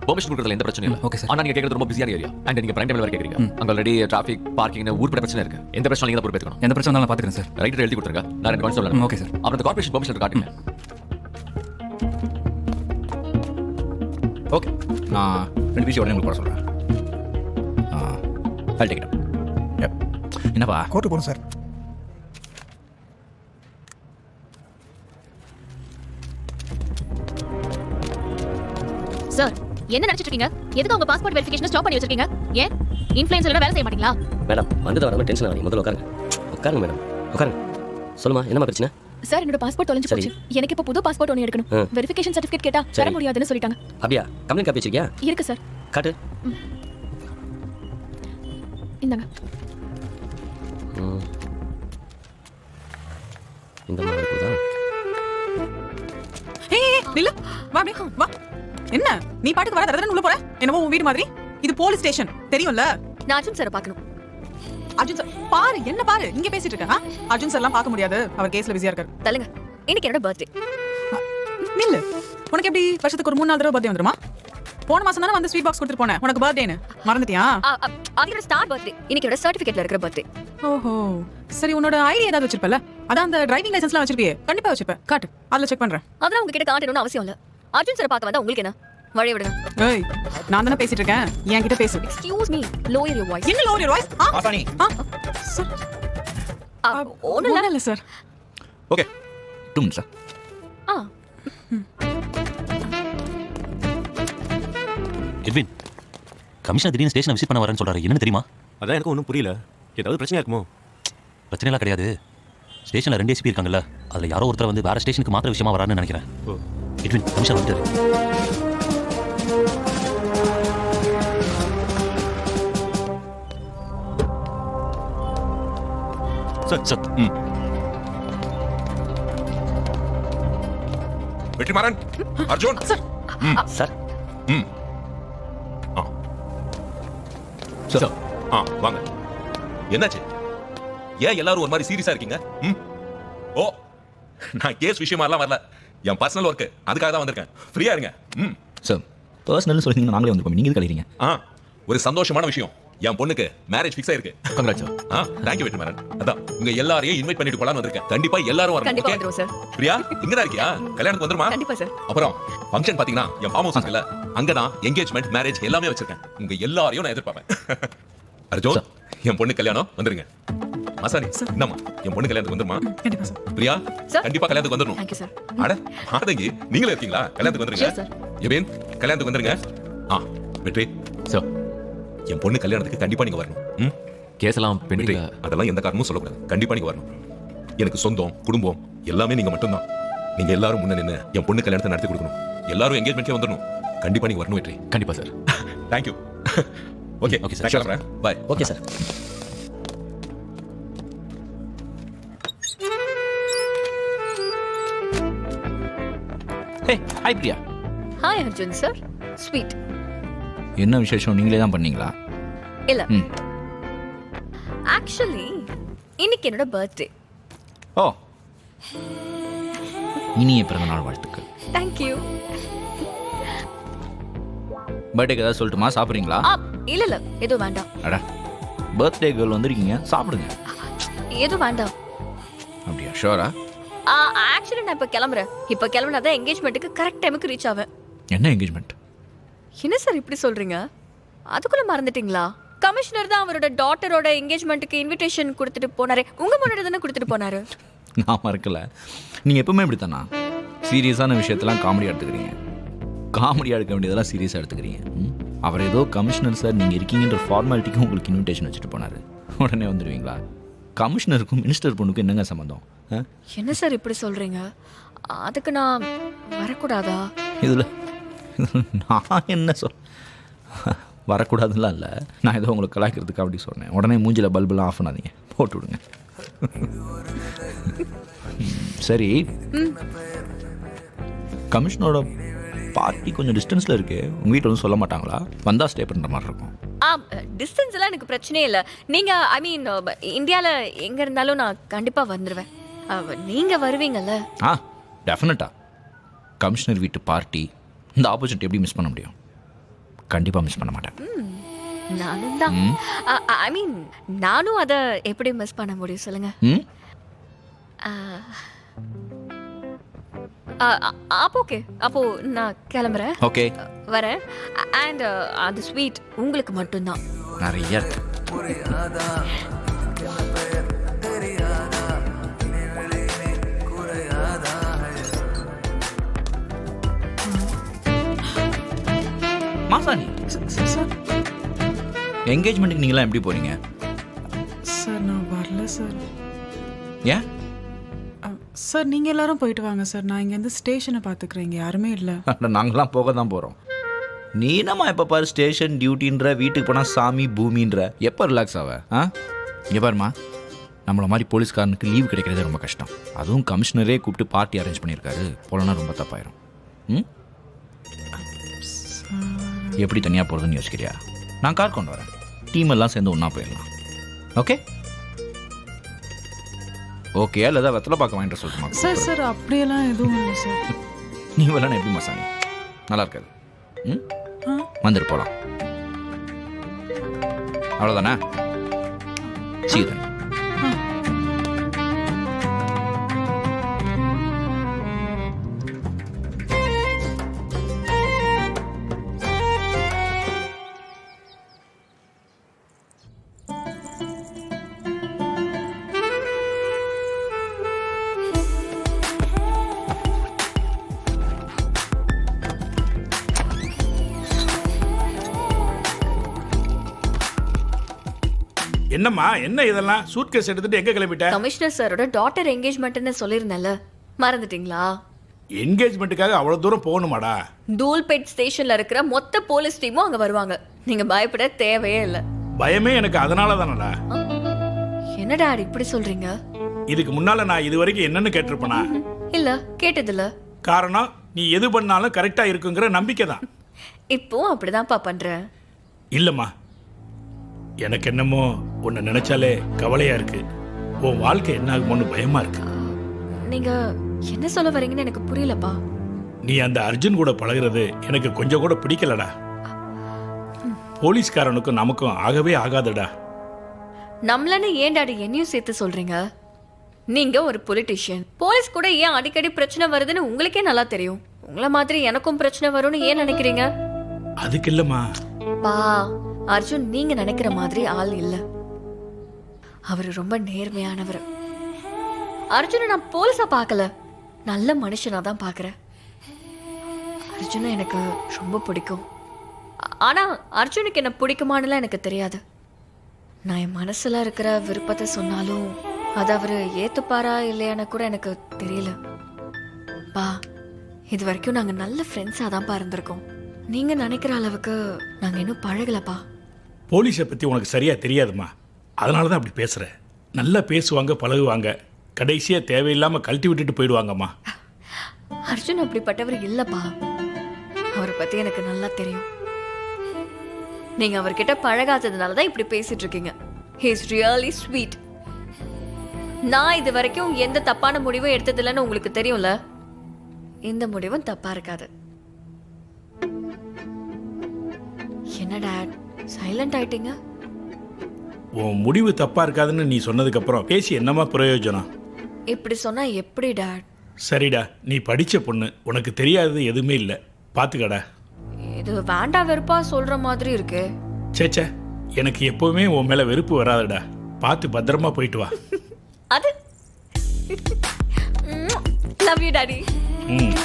Permission கொடுக்கறதுல எந்த பிரச்சனையும் இல்லை. Okay sir. ஆனா நீங்க கேக்குறது ரொம்ப பிஸியான ஏரியா அண்ட் நீங்க பிரைம் டைம்ல வர கேக்குறீங்க. அங்க ஆல்ரெடி டிராஃபிக் பார்க்கிங்னு ஊர்பட பிரச்சனை இருக்கு. எந்த பிரச்சனை நீங்க தான் பொறுப்பேத்துக்கணும். எந்த பிரச்சனை வந்தாலும் நான் பாத்துக்கிறேன் சார். ரைட் எழுதி கொடுத்துருங்க. நான் ரெண்டு சொல்றேன். Okay sir. அப்புறம் அந்த கார்ப்பரேஷன் பெர்மிஷன் காட்டுங்க. ஓகே, நான் 2 விஷயம் உடனே உங்களுக்கு போட சொல்றேன். I'll take it up. Yep. என்னப்பா கோர்ட்டு போகணும் சார். சார் என்ன நினைச்சிட்டு இருக்கீங்க? எதுக்கு உங்க பாஸ்போர்ட் வெரிஃபிகேஷன் ஸ்டாப் பண்ணி வச்சிருக்கீங்க? ஏன் இன்ஃப்ளூயன்சர்ல வேலை செய்ய மாட்டீங்களா? மேடம் வந்தது வராம டென்ஷன் ஆகாதீங்க. முதல்ல உட்காருங்க மேடம், உட்காருங்க. சொல்லுமா, என்னமா பிரச்சனை? சார் என்னோட பாஸ்போர்ட் தொலைஞ்சு போச்சு. எனக்கு இப்ப புது பாஸ்போர்ட் ஒன்னு எடுக்கணும். வெரிஃபிகேஷன் சர்டிபிகேட் கேட்டா தர முடியாதுன்னு சொல்லிட்டாங்க. அப்படியா? கம்ப்ளைண்ட் காப்பி வச்சிருக்கியா? இருக்கு சார். காட்டு. இந்தாங்க. இந்த மாதிரி இருக்குதா? ஏய் நில்லு, வா அப்படியே வா. என்ன நீ பாட்டுக்கு வர தரதன உள்ள போற? என்னமோ உன் வீடு மாதிரி. இது போலீஸ் ஸ்டேஷன் தெரியும்ல. நான் அர்ஜுன் சாரை பார்க்கணும். அர்ஜுன் சார் பாரு, என்ன பாரு, இங்க பேசிட்டு இருக்க. அர்ஜுன் சார்லாம் பார்க்க முடியாது, அவர் கேஸ்ல பிஸியா இருக்காரு. தள்ளுங்க. இன்னைக்கு என்னோட பர்த்டே. நில்லு. உனக்கு எப்படி வருஷத்துக்கு ஒரு 3-4 தடவை பர்த்டே வந்துருமா? போன மாசம் தானே வந்து ஸ்வீட் பாக்ஸ் கொடுத்துட்டு போனேன். உனக்கு பர்த்டேன்னு மறந்துட்டியா? அவரோட ஸ்டார் பர்த்டே. இன்னைக்கு என்னோட சர்டிபிகேட்ல இருக்கிற பர்த்டே. ஓஹோ சரி, உன்னோட ஐடி ஏதாவது வச்சிருப்பல? அதான் அந்த டிரைவிங் லைசென்ஸ்லாம் வச்சிருப்பியே, கண்டிப்பா வச்சிருப்ப. காட்டு, அதுல செக் பண்றேன். அதெல்லாம் உங்ககிட்ட காட்டணும்னு அவசியம் இல்ல. அர்ஜுன் சாரை பார்க்க வந்தா உங்களுக்கு என்ன? வழிய விடுங்க. ஏய் நான் தானே பேசிட்டு இருக்கேன், என்கிட்ட பேசு. Excuse me, lower your voice. என்ன லோயர் வாய்ஸ்? ஆசானி. சார் ஒண்ணும் இல்ல sir. Okay, 2 minutes sir. Edwin, commissioner திடீர்னு ஸ்டேஷனை விசிட் பண்ண வரேன்னு சொல்றாரு. என்னன்னு தெரியுமா? அதான் எனக்கு ஒன்றும் புரியல. ஏதாவது பிரச்சனையா இருக்குமோ? பிரச்சனைலாம் கிடையாது. ஸ்டேஷனில் 2 ஏசிபி இருக்காங்கல்ல, அதில் யாரோ ஒருத்தர் வந்து வேற ஸ்டேஷனுக்கு மாத்திர விஷயமா வரான்னு நினைக்கிறேன். எட்வின், கமிஷனர் வந்துட்டாரு. Sir sir. Vetrimaaran, Arjun sir. Sir sir வாங்க. என்னாச்சு? ஏன் எல்லாரும் ஒரு மாதிரி சீரியஸா இருக்கீங்க? ஓ, நான் கேஸ் விஷயமாலாம் வரல. என் பர்சனல் ஒர்க், அதுக்காக தான் வந்திருக்கேன். ஃப்ரீயா இருங்க. சார், பர்சனல் சொல்லிங்கன்னா நாங்களே வந்துருப்போம். நீங்க கழிறீங்க. ஒரு சந்தோஷமான விஷயம். என் பொண்ணுக்கு மேரேஜ் ஃபிக்ஸ் ஆயிருக்கு. கங்க்ராட்ஸ். தேங்க்யூ வெற்றிமாறன். அதான் உங்க எல்லாரையும் இன்வைட் பண்ணிட்டு போலான்னு வந்திருக்கேன். கண்டிப்பா எல்லாரும் வரணும். கண்டிப்பா ஓகே? வந்துருவோம் சார். பிரியா இங்க தான் இருக்கியா? கல்யாணத்துக்கு வந்துருமா? கண்டிப்பா சார். அப்புறம் ஃபங்க்ஷன் பாத்தீங்கன்னா என் ஃபார்ம் ஹவுஸ் இருக்குல்ல, அங்கதான் என்கேஜ்மெண்ட், மேரேஜ் எல்லாமே வச்சிருக்கேன். உங்க எல்லாரையும் நான் எதிர்பார்ப்பேன். அர்ஜுன், என் பொண்ணு கல்யாணம் வந்துருங்க. மசானி, என்னம்மா என் பொண்ணு கல்யாணத்துக்கு வந்துருமா? கண்டிப்பா சார். பிரியா சார். கண்டிப்பா கல்யாணத்துக்கு வந்துடணும். Thank you sir. அட மாதங்கி, நீங்களே இருக்கீங்களா? கல்யாணத்துக்கு வந்துருங்க. Sure, sir. எவேன் கல்யாணத்துக்கு வந்துருங்க. வெற்றி சார் என் பொண்ணு கல்யாணத்துக்கு கண்டிப்பா நீங்க வரணும். கேஸ் எல்லாம் வெற்றி, பெண்டிங்ல. அதெல்லாம் எந்த காரணமும் சொல்லக்கூடாது. கண்டிப்பா நீங்க வரணும். எனக்கு சொந்தம் குடும்பம் எல்லாமே நீங்க மட்டும்தான். நீங்க எல்லாரும் முன்ன நின்று என் பொண்ணு கல்யாணத்தை நடத்தி கொடுக்கணும். எல்லாரும் என்கேஜ்மெண்ட்லயே வந்துடணும். கண்டிப்பா நீங்க வரணும் வெற்றி. கண்டிப்பா sir. Thank you. Okay Okay, sir. நான் கிளம்புறேன். Bye. Okay sir. Hey, hi Priya. Hi Arjun sir. Sweet. என்ன விசேஷம்? நீங்களே தான் பண்ணீங்களா? இல்ல. ஆக்சுவலி இன்னைக்கு என்னோட பர்த்டே. ஓ, இனிய பிறந்தநாள் வாழ்த்துக்கள். தேங்க்யூ. பர்த்டேக்கு ஏதாவது சொல்லட்டுமா? சாப்பிட்றீங்களா? இல்ல இல்ல, எதுவும் வேண்டாம். அடா, பர்த்டே கேர்ள் வந்திருக்கீங்க, சாப்பிடுங்க. எதுவும் வேண்டாம். அப்படியா? ஷோரா? ஆக்சுவலி நான் இப்ப கிளம்புறேன். இப்ப கிளம்புனாதான் என்கேஜ்மெண்ட்டுக்கு கரெக்ட் டைமுக்கு ரீச் ஆவேன். என்ன என்கேஜ்மெண்ட்? என்ன சார் இப்படி சொல்றீங்க? அதுக்குள்ள மறந்துட்டீங்களா? கமிஷனர் தான் அவரோட டாட்டரோட என்கேஜ்மெண்ட்டுக்கு இன்விடேஷன் கொடுத்துட்டு போனாரே. உங்க முன்னாடி தானே கொடுத்துட்டு போனாரு. நான் மறக்கல. நீங்கள் எப்பவுமே இப்படி தானா? சீரியஸான விஷயத்தெல்லாம் காமெடியாக எடுத்துக்கிறீங்க, காமெடியாக எடுக்க வேண்டியதெல்லாம் சீரியஸாக எடுத்துக்கிறீங்க. அவர் ஏதோ கமிஷனர் சார் நீங்கள் இருக்கீங்கன்ற ஃபார்மாலிட்டிக்கும் உங்களுக்கு இன்விடேஷன் வச்சுட்டு போனார். உடனே வந்துடுவீங்களா? கமிஷனருக்கும் மினிஸ்டர் பொண்ணுக்கும் என்னங்க சம்மந்தம்? என்ன சார் இப்படி சொல்றீங்க? அதுக்கு நான் வரக்கூடாதா? இதில் நான் என்ன வரக்கூடாதுலாம் இல்லை. நான் ஏதோ உங்களுக்கு கலாய்க்கிறதுக்கு அப்படி சொன்னேன். உடனே மூஞ்சில் பல்பெல்லாம் ஆஃப் பண்ணாதீங்க, போட்டு விடுங்க. சரி, கமிஷனோட பார்ட்டி கொஞ்சம் டிஸ்டன்ஸில் இருக்கு. உங்கள் வீட்டில் வந்து சொல்ல மாட்டாங்களா? வந்தால் ஸ்டே பண்ணுற மாதிரி இருக்கும். டிஸ்டன்ஸ் எல்லாம் எனக்கு பிரச்சனையே இல்லை. நீங்கள் ஐ மீன் இந்தியாவில் எங்கே இருந்தாலும் நான் கண்டிப்பாக வந்துடுவேன். நீங்கள் வருவீங்கல்ல? டெஃபினட்டாக. கமிஷனர் வீட்டு பார்ட்டி, இந்த ஆப்பர்ச்சுனிட்டி எப்படி மிஸ் பண்ண முடியும்? கண்டிப்பாக மிஸ் பண்ண மாட்டேன். நானும் தான். ஐ மீன் நானும் அதை எப்படி மிஸ் பண்ண முடியும் சொல்லுங்க. ம் அப்போ ஓகே, அப்போ நான் கிளம்புறேன், ஓகே. வரேன். அண்ட் அந்த ஸ்வீட் உங்களுக்கு மட்டும்தான். நிறைய இருக்கு. மாசாணி, சார் என்கேஜ்மெண்ட்டுக்கு நீங்களாம் எப்படி போறீங்க? சார் நான் வரல சார். ஏன்? சார் நீங்கள் எல்லாரும் போயிட்டு வாங்க சார். நான் இங்கேருந்து ஸ்டேஷனை பார்த்துக்கிறேன், இங்கே யாருமே இல்லை. நாங்களாம் போக தான் போகிறோம். நீ என்னம்மா எப்போ பாரு ஸ்டேஷன் டியூட்டின்ற, வீட்டுக்கு போனால் சாமி பூமின்ற, எப்போ ரிலாக்ஸ் ஆவ? இங்கே பாருமா, நம்மளை மாதிரி போலீஸ்காரனுக்கு லீவ் கிடைக்கிறதே ரொம்ப கஷ்டம். அதுவும் கமிஷனரே கூப்பிட்டு பார்ட்டி அரேஞ்ச் பண்ணியிருக்காரு. போலனா ரொம்ப தப்பாயிரும். ம் எப்படி தனியாக போகிறதுன்னு யோசிக்கிறியா? நான் கார் கொண்டு வரேன், டீம் எல்லாம் சேர்ந்து ஒன்றா போயிடலாம். Okay okay. இல்லை ஏதாவது வெத்தலை பார்க்க வாங்கிட்டு சொல்லுமா? சார் சார் அப்படியெல்லாம் எதுவும் இல்லை சார். நீ வரலாம் எப்படி மசானி? நல்லா இருக்காது. ம் வந்துட்டு போகலாம். அவ்வளோதானே? சீதன் என்னம்மா, என்ன இதெல்லாம் சூட்கேஸ் எடுத்துட்டு எங்க கிளம்பிட்ட? கமிஷனர் சாரோட டாட்டர் என்கேஜ்மெண்ட்னு சொல்லிருந்தேன்ல, மறந்துட்டீங்களா? என்கேஜ்மெண்ட்டுக்காக அவ்வளவு தூரம் போகணுமாடா? தூல்பேட் ஸ்டேஷன்ல இருக்கிற மொத்த போலீஸ் டீமும் அங்க வருவாங்க. நீங்க பயப்பட தேவையே இல்லை. பயமே எனக்கு அதனால தானடா. என்ன டாடி இப்படி சொல்றீங்க? இதுக்கு முன்னால நான் இது வரைக்கும் என்னன்னு கேட்டிருப்பேனா? இல்ல, கேட்டதில்ல. காரணம் நீ எது பண்ணாலும் கரெக்டா இருக்குங்கிற நம்பிக்கை தான். இப்போ அப்படிதான்ப்பா பண்றேன். இல்லம்மா, எனக்கு என்னமோ உன்னை நினைச்சாலே கவலையா இருக்கு. உன் வாழ்க்கை என்ன ஆகுமோன்னு பயமா இருக்கு. நீங்க என்ன சொல்ல வரீங்கன்னு எனக்கு புரியலப்பா. நீ அந்த அர்ஜுன் கூட பழகுறது எனக்கு கொஞ்சம் கூட பிடிக்கலடா. போலீஸ்காரனுக்கும் நமக்கும் ஆகவே ஆகாதடா. நம்மளன்னு ஏன் டாடி என்னையும் சேர்த்து சொல்றீங்க? நீங்க ஒரு பொலிட்டிஷியன். போலீஸ் கூட ஏன் அடிக்கடி பிரச்சனை வருதுன்னு உங்களுக்கே நல்லா தெரியும். உங்கள மாதிரி எனக்கும் பிரச்சனை வரும்னு ஏன் நினைக்கிறீங்க? அதுக்கு இல்லம்மா. பா, அர்ஜுன் நீங்க நினைக்கிற மாதிரி ஆள் இல்ல. அவரு ரொம்ப நேர்மையானவர். அர்ஜுனை நான் போலீஸா பார்க்கல, நல்ல மனுஷனா தான் பார்க்கறேன். அர்ஜுனை எனக்கு ரொம்ப பிடிக்கும். ஆனா அர்ஜுனுக்கு என்ன பிடிக்குமானுலாம் எனக்கு தெரியாது. நான் என் மனசுல இருக்கிற விருப்பத்தை சொன்னாலும் அது அவரு ஏத்துப்பாரா இல்லையான்னு கூட எனக்கு தெரியல. பா, இது வரைக்கும் நாங்க நல்ல ஃப்ரெண்ட்ஸா தான் இருந்திருக்கோம். நீங்க நினைக்கிற அளவுக்கு நாங்க இன்னும் பழகலப்பா. போலீஸை பத்தி உனக்கு சரியா தெரியாதுமா, அதனால தான் அப்படி பேசுற. நல்லா பேசுவாங்க, பழகுவாங்க, கடைசியா தேவையில்லாம கழட்டி விட்டுட்டு போயிடுவாங்கம்மா. அர்ஜுன் அப்படிப்பட்டவர் இல்லப்பா. அவரை பத்தி எனக்கு நல்லா தெரியும். நீங்க அவர்கிட்ட பழகாததுனால தான் இப்படி பேசிட்டு இருக்கீங்க. He is really sweet. நான் இது வரைக்கும் எந்த தப்பான முடிவும் எடுத்ததில்லைன்னு உங்களுக்கு தெரியும்ல. இந்த முடிவும் தப்பா இருக்காது. என்ன டாட் சைலண்ட் ஆயிட்டீங்க? உன் முடிவு தப்பா இருக்காதுன்னு நீ சொன்னதுக்கு அப்புறம் பேசி என்னமா பிரயோஜனம்? இப்படி சொன்னா எப்படி டாட்? சரிடா, நீ படிச்ச பொண்ணு, உனக்கு தெரியாதது எதுவுமே இல்லை, பாத்துக்கடா. இது வேண்டா வெறுப்பா சொல்ற மாதிரி இருக்கு. சேச்சே, எனக்கு எப்பவுமே உன் மேல வெறுப்பு வராதடா. பார்த்து பத்திரமா போயிட்டு வா. அது லவ் யூ டாடி. ம்.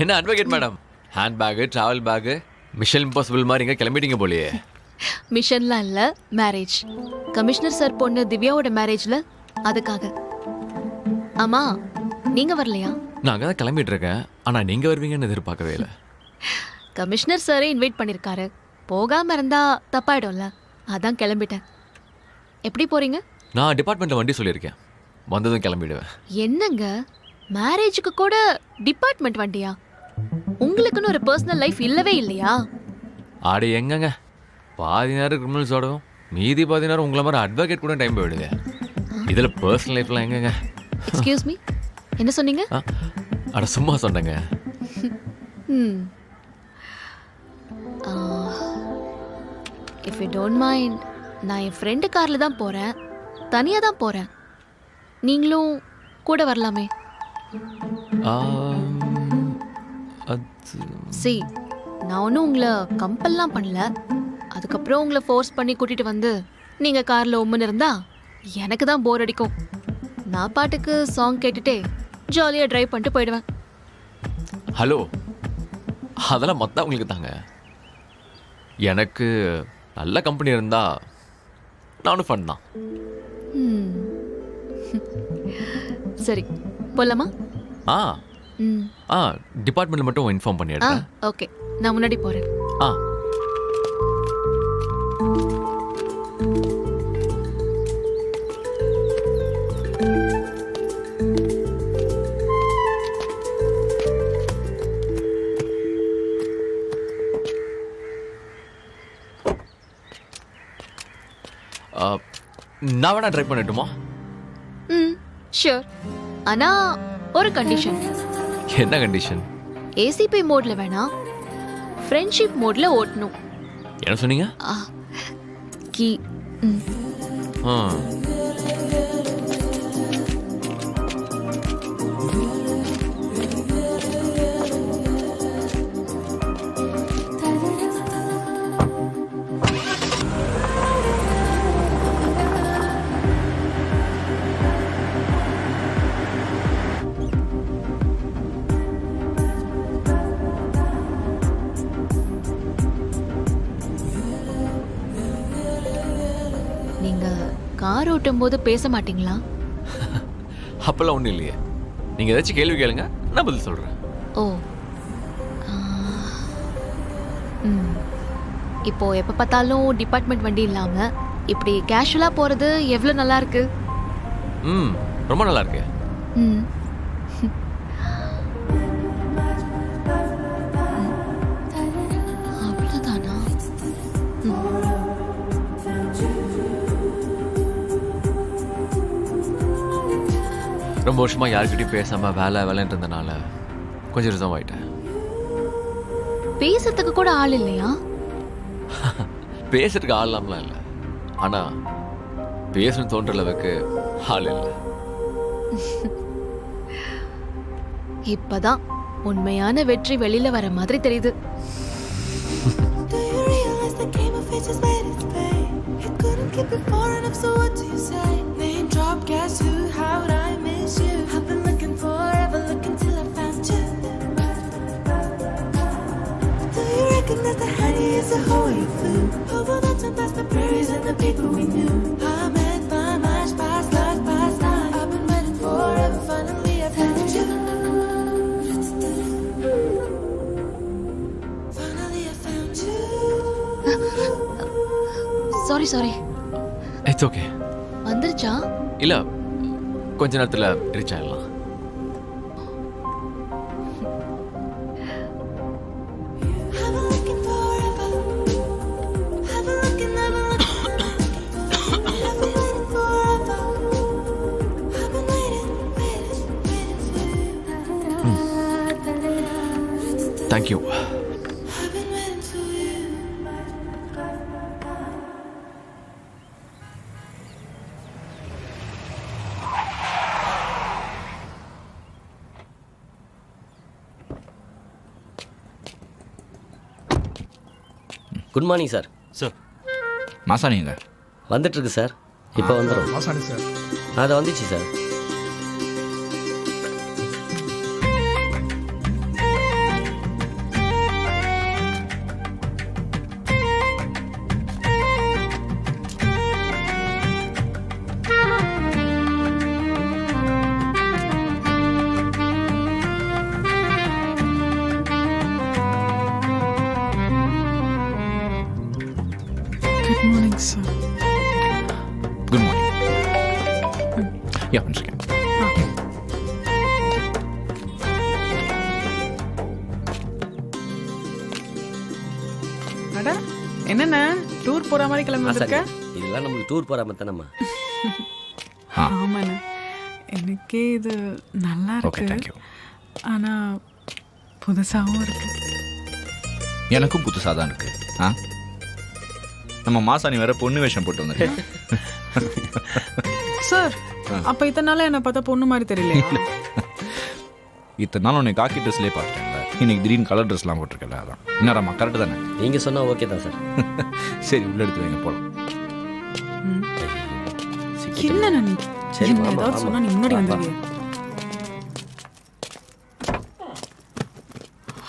என்ன advocate madam, hand bag, travel bag, mission impossible மாதிரி இங்கே கிளம்பிட்டீங்க போலியே. மிஷன்லாம் இல்லை, மேரேஜ். கமிஷனர் சார் பொண்ணு திவ்யாவோட மேரேஜ்ல, அதுக்காக. ஆமா, நீங்க வரலையா? நான் அங்கே தான் கிளம்பிட்டு இருக்கேன், ஆனால் நீங்கள் வருவீங்கன்னு எதிர்பார்க்கவே இல்லை. கமிஷனர் சாரே இன்வைட் பண்ணியிருக்காரு, போகாம இருந்தா தப்பாயிடும்ல, அதான் கிளம்பிட்டேன். எப்படி போறீங்க? நான் டிபார்ட்மெண்ட்டில் வண்டி சொல்லியிருக்கேன், வந்ததும் கிளம்பிடுவேன். என்னங்க மேரேஜுக்கு கூட டிபார்ட்மெண்ட் வண்டியா? உங்களுக்குன்னு ஒரு பர்சனல் லைஃப் இல்லவே இல்லையா? ஆடு எங்கங்க, பாதி நேரம் கிரிமினல்ஸோடவும் மீதி பாதி நேரம் உங்களை மாதிரி அட்வொகேட் கூட டைம் போயிடுது. இதில் பர்சனல் லைஃப்லாம் எங்கங்க? எக்ஸ்கியூஸ் மீ, என்ன சொன்னீங்க? அட சும்மா சொன்னேங்க. இஃப் யூ டோன்ட் மைண்ட், நான் என் ஃப்ரெண்டு காரில் தான் போகிறேன், தனியாக தான் போகிறேன். நீங்களும் கூட வரலாமே. சி, நான் ஒன்றும் உங்களை கம்பல்லாம் பண்ணல. அதுக்கப்புறம் உங்களை ஃபோர்ஸ் பண்ணி கூட்டிகிட்டு வந்து நீங்கள் காரில் உம்முன்னு இருந்தா எனக்கு தான் போர் அடிக்கும். நான் பாட்டுக்கு சாங் கேட்டுட்டே ஜாலியாக ட்ரைவ் பண்ணிட்டு போயிடுவேன். ஹலோ, அதெல்லாம் மற்றவங்களுக்கு தாங்க. எனக்கு நல்ல கம்பெனி இருந்தா நானும் ஃபன் தான். சரி, போலாமா? டிபார்ட்மெண்ட்ல மட்டும் இன்ஃபார்ம் பண்ணிடுறேன். ஓகே, நான் முன்னாடி போகிறேன். நான் வேணா ட்ரை பண்ணட்டுமா? ஷூர். ஆனால் ஒரு கண்டிஷன். என்ன கண்டிஷன்? ஏசிபி மோட்ல வேணாம், ஃப்ரெண்ட்ஷிப் மோட்ல ஓட்டணும். என்ன சொன்னீங்க? கீ. கார் ஓட்டும் போது பேச மாட்டீங்களா? அப்பெல்லாம் ஒன்றும் இல்லையே. நீங்கள் ஏதாச்சும் கேள்வி கேளுங்க, நான் பதில் சொல்கிறேன். ஓ, இப்போ எப்போ பார்த்தாலும் டிபார்ட்மெண்ட் வண்டி இல்லாமல் இப்படி கேஷுவலாக போகிறது எவ்வளோ நல்லா இருக்கு. ரொம்ப நல்லா இருக்கு. அவ்வளோதானா? ரொம்ப வருஷமா யார்கிட்டயும் பேசாம வேலைன்னு இருந்தனால கொஞ்சம் ரிசர்வ் ஆயிட்டேன். பேசுறதுக்கு கூட ஆள் இல்லையா? பேசுறதுக்கு ஆள் இல்லாமலாம் இல்லை, ஆனா பேசணும்னு தோன்ற அளவுக்கு ஆள் இல்லை. இப்பதான் உண்மையான வெற்றி வெளியில வர மாதிரி தெரியுது. That the honey is a Hawaii flu. Over the time past the prairies and the people we knew. I'm at my mind, past life, past life. I've been waiting forever, finally I found you. Finally I found you. Sorry. It's okay. வந்துருச்சா? இல்ல, கொஞ்ச நேரத்துல reach ஆயிடலாம். Thank you. Good morning sir. Sir, Masani எங்க? வந்துட்டுருக்கு sir, இப்போ வந்துடும். Masani sir. அது வந்துச்சு sir. Good morning, sir. Good morning. யா ஒன் செகண்ட். அட என்னென்ன டூர் போற மாதிரி கிளம்பி வந்திருக்க? இதெல்லாம் நம்மளுக்கு டூர் போகிற மாதிரி தானம்மா. ஆமாண்ணே, எனக்கே இது நல்லா ஓகே இருக்கு. தேங்க்யூ. ஆனா புதுசாகவும் இருக்கு. எனக்கும் புதுசாக தான் இருக்கு. நம்ம மாசாணி வேற பொண்ணு வேஷம் போட்டு வந்திருக்கேன். சார் அப்ப இத்தனை நாளா என்ன பார்த்தா பொண்ணு மாதிரி தெரியலையா? இத்தனை நாள் உன்னை காக்கி ட்ரெஸ்லேயே பார்த்துட்டேன்ல, இன்னைக்கு திடீர்னு கலர் ட்ரெஸ்லாம் போட்டிருக்கல, அதான். என்னடாம்மா கரெக்டு தானே? நீங்கள் சொன்னால் ஓகே தான் சார். சரி உள்ள எடுத்து வைங்க போகலாம். என்ன நீ சரி, என்ன வாமா, ஏதாவது வாமா. சொன்னா நீ முன்னாடி வா, வந்துருவிய.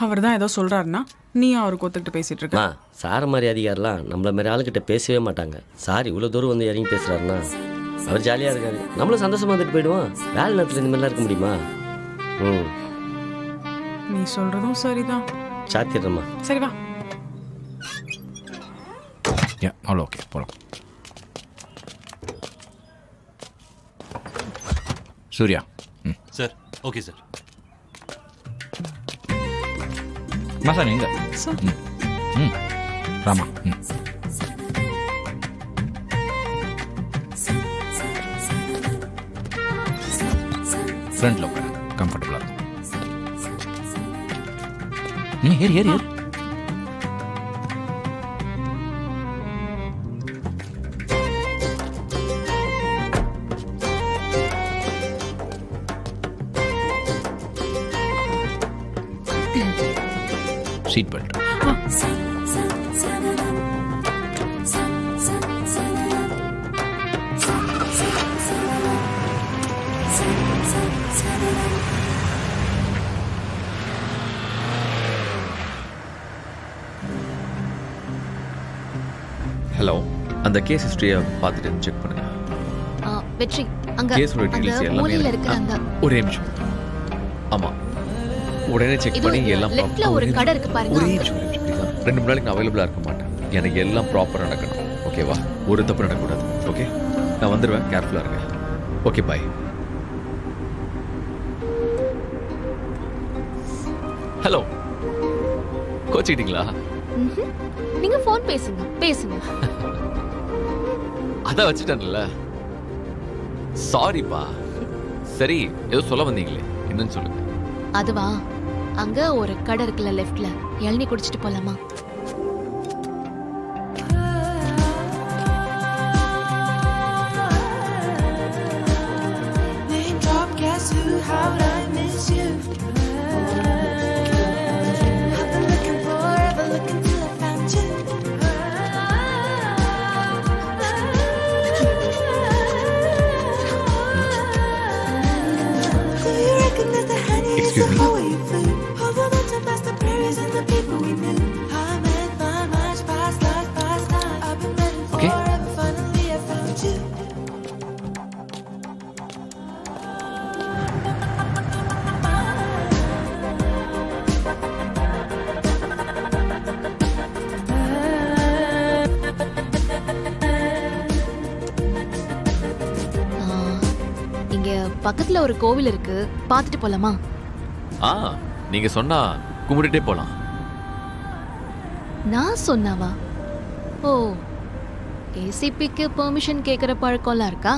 அவர் தான் ஏதோ சொல்றாருன்னா நீ அவருக்கு ஒத்துக்கிட்டு பேசிட்டு இருக்க. சார மாதிரி அதிகாரிலாம் நம்மள மாதிரி ஆளுக்கிட்ட பேசவே மாட்டாங்க. சார் இவ்வளோ தூரம் வந்து இறங்கி பேசுகிறாருன்னா அவர் ஜாலியாக இருக்காரு, நம்மளும் சந்தோஷமாக வந்துட்டு போயிடுவோம். வேலை நேரத்தில் இந்த மாதிரிலாம் இருக்க முடியுமா? நீ சொல்றதும் சரிதான். சாத்திடுறம்மா. சரி வா. யா அவ்வளோ ஓகே போகலாம். Surya. Sir okay sir. Masani எங்க? சார் ராமா. ஃப்ரண்ட்ல உட்காருங்க, கம்ஃபர்டபுளாக இருக்கும். ஏறி ஏறி ஏறி. Seat belt. ஹலோ, அந்த கேஸ் ஹிஸ்டரியை பார்த்துட்டு செக் பண்ணுங்க. வெற்றி அங்க கேஸோட டீடைல்ஸ் அந்த எல்லாமே மூலையில எனக்கு- இருக்கிற அந்த ஒரே நிமிஷம். ஆமா, உடனே செக் இது பண்ணி எல்லாம் லெஃப்ட்ல ஒரு கடை இருக்கு பாருங்க. ஒரே நிமிஷம் ப்ளீஸ். 2 மணி நாளைக்கு நான் அவைலபிளாக இருக்க மாட்டேன். எனக்கு எல்லாம் ப்ராப்பராக நடக்கணும். ஓகேவா? ஒரு தப்பு நடக்கக்கூடாது. ஓகே, நான் வந்துடுவேன். கேர்ஃபுல்லாக இருங்க. Okay bye. ஹலோ, கோச்சிக்கிட்டீங்களா? நீங்க ஃபோன் பேசுங்க பேசுங்க. அதான் வச்சுட்டேன்ல. சாரிப்பா. சரி, ஏதோ சொல்ல வந்தீங்களே, என்னன்னு சொல்லுங்க. அதுவா, அங்க ஒரு கடை இருக்குல்ல லெஃப்ட்ல, இளநீ குடிச்சிட்டு போலாமா? Name drop, guess who? How would I miss you? I've been looking forever, looking till I found you. Do you recognize the honey is Excuse the me? way you flew? Over the top past the prairies and the people we knew. I met my march past life, past time. I've been waiting Okay. forever, finally I found you. இங்க பக்கத்துல ஒரு கோவில் இருக்கு, பார்த்துட்டு போலாமா? நீங்க சொன்னா கும்பிட்டுட்டே போலாம். நான் சொன்னவா? ஓ, ஏசிபிக்கு பெர்மிஷன் கேக்குற பழக்கம்லாம் இருக்கா?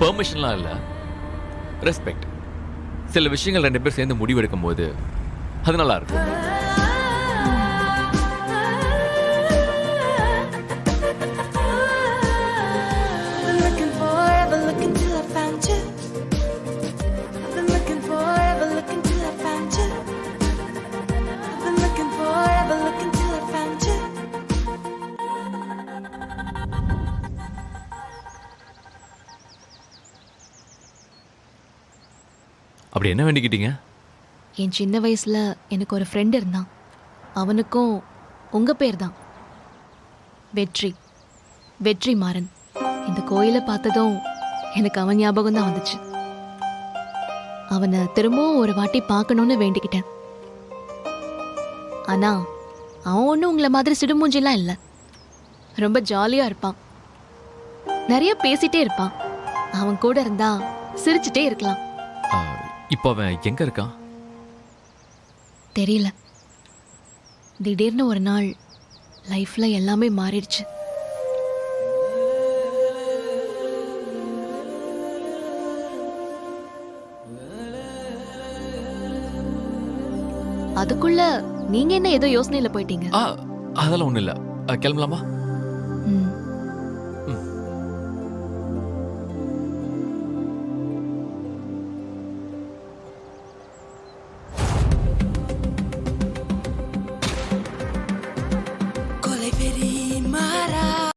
பெர்மிஷன்லாம் இல்ல, ரெஸ்பெக்ட். சில விஷயங்கள் 2 பேர் சேர்ந்து முடிவெடுக்கும் போது அது நல்லா இருக்கும். I've been looking forever, looking till I found you. I've been looking forever, looking till I found you. I've been looking forever, looking till I found you. அப்படி என்ன வேண்டிக்கிட்டீங்க? என் சின்ன வயசுல எனக்கு ஒரு ஃப்ரெண்ட் இருந்தான். அவனுக்கும் உங்க பேர் தான், வெற்றி. வெற்றி மாறன். இந்த கோயிலை பார்த்ததும் எனக்கு அவன் ஞாபகம் தான் வந்துச்சு. அவனை திரும்பவும் ஒரு வாட்டி பார்க்கணும்னு வேண்டிக்கிட்டேன். ஆனா அவன் ஒன்றும் உங்களை மாதிரி சிடுமூஞ்சிலாம் இல்லை. ரொம்ப ஜாலியா இருப்பான், நிறைய பேசிட்டே இருப்பான். அவன் கூட இருந்தா சிரிச்சுட்டே இருக்கலாம். ஆ, இப்போ அவன் எங்க இருக்கான்? தெரியல. திடீர்னு ஒரு நாள் லைஃப்ல எல்லாமே மாறிடுச்சு. அதுக்குள்ள நீங்க என்ன ஏதோ யோசனையில போயிட்டீங்க? அதெல்லாம் ஒண்ணும் இல்ல. கிளம்பலாமா?